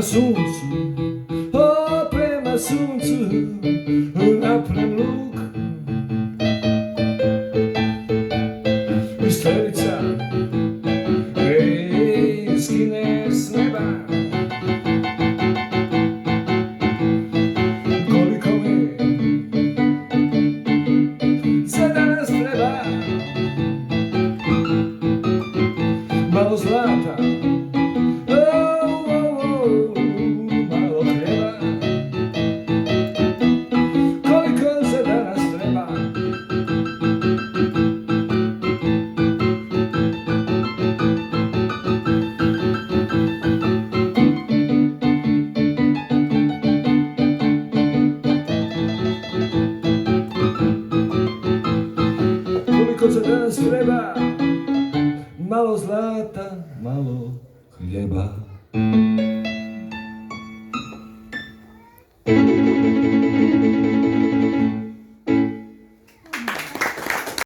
Prema suncu, o prema suncu, napnem luk. I strelica, skine s neba. Koliko mi za danas treba, malo zlata, malo hljeba. Koliko za danas treba, koliko za danas treba, malo zlata, malo hljeba.